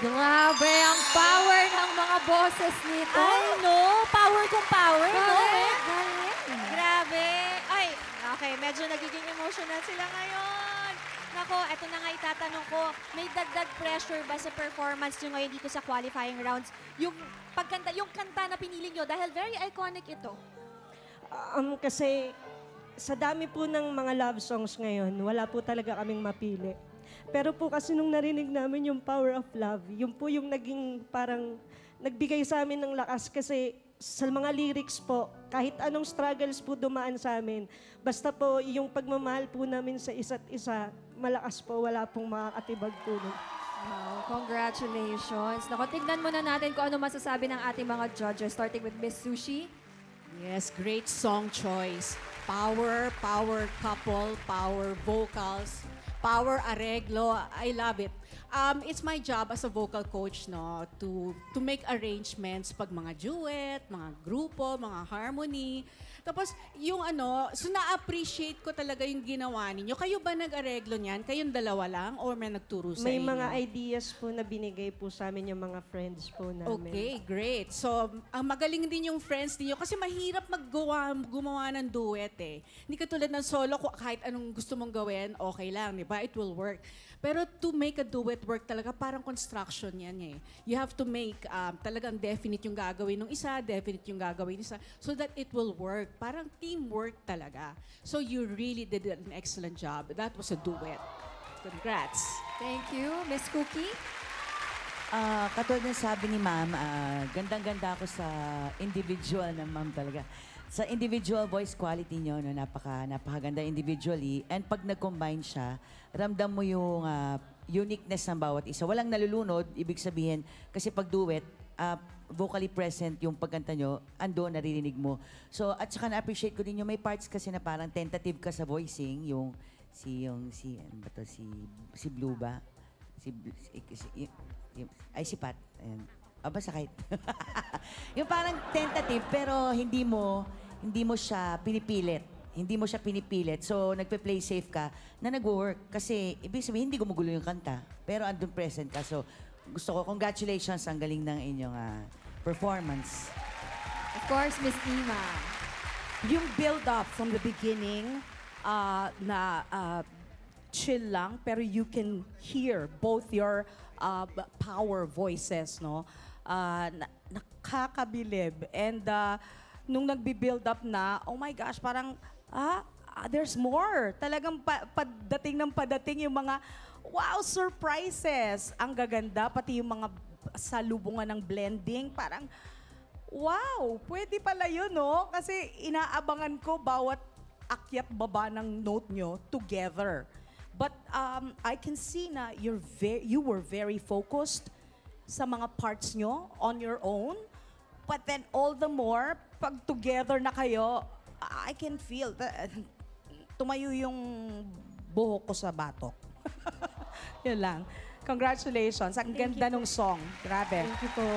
Grabe ang power ng mga boses nito. Ay, no. Power kung power, no? Correct. Galing. Grabe. Ay, okay. Medyo nagiging emotional sila ngayon. Nako, eto na nga itatanong ko. May dagdag pressure ba sa performance nyo ngayon dito sa qualifying rounds? Yung pagkanta, yung kanta na pinili nyo dahil very iconic ito. Kasi sa dami po ng mga love songs ngayon, wala po talaga kaming mapili. Pero po kasi nung narinig namin yung Power of Love, yun po yung naging parang nagbigay sa amin ng lakas kasi sa mga lyrics po, kahit anong struggles po dumaan sa amin, basta po yung pagmamahal po namin sa isa't isa, malakas po, wala pong makakatibag po nun. Wow, congratulations. Naku, tignan muna natin kung ano masasabi ng ating mga judges, starting with Miss Sushi. Yes, great song choice. Power, power couple, power vocals, power arreglo. I love it. It's my job as a vocal coach no to make arrangements pag mga duet, mga grupo, mga harmony. Tapos yung so na-appreciate ko talaga yung ginawa ninyo. Kayo ba nag-areglo niyan? Kayong dalawa lang or may nagturo sa May inyo? mga ideas po na binigay po sa amin yung mga friends po namin. Okay, great. So, magaling din yung friends niyo kasi mahirap gumawa ng duet eh. Hindi katulad ng solo, kahit anong gusto mong gawin, okay lang, di ba? It will work. Pero to make a duet work talaga, parang construction yan eh. You have to make talagang definite yung gagawin ng isa, definite yung gagawin ng isa, so that it will work. Parang teamwork talaga. So you really did an excellent job. That was a duet. Congrats. Thank you. Miss Cookie? Katulad ng sabi ni ma'am, gandang-ganda ako sa individual ng ma'am talaga. Sa individual voice quality nyo, no, napakaganda individually. And pag nag-combine siya, ramdam mo yung uniqueness ng bawat isa. Walang nalulunod, ibig sabihin, kasi pag duet, vocally present yung pagkanta nyo, ando, naririnig mo. So, at saka na-appreciate ko din yung may parts kasi na parang tentative ka sa voicing, ano ba to, si Blue ba? Si Pat. Ayan. Basta kahit. Yung parang tentative, pero hindi mo siya pinipilit. Hindi mo siya pinipilit. So, nagpe-play safe ka na nag-work. Kasi, ibig sabihin, hindi gumugulo yung kanta. Pero andun present ka. So, gusto ko, congratulations, ang galing ng inyong performance. Of course, Miss Ima. Yung build-up from the beginning, chill lang, pero you can hear both your power voices, no? Nakakabilib. And nung nagbi-build up na, oh my gosh, parang, there's more. Talagang padating yung mga, wow, surprises. Ang gaganda, pati yung mga salubungan ng blending, parang, wow, pwede pala yun, no? Kasi inaabangan ko bawat akyat baba ng note nyo together. But I can see na you were very focused sa mga parts nyo on your own. But then all the more, pag together na kayo, I can feel, tumayo yung buhok ko sa batok. Yun lang. Congratulations. Ang ganda ng song. Grabe. Thank you po.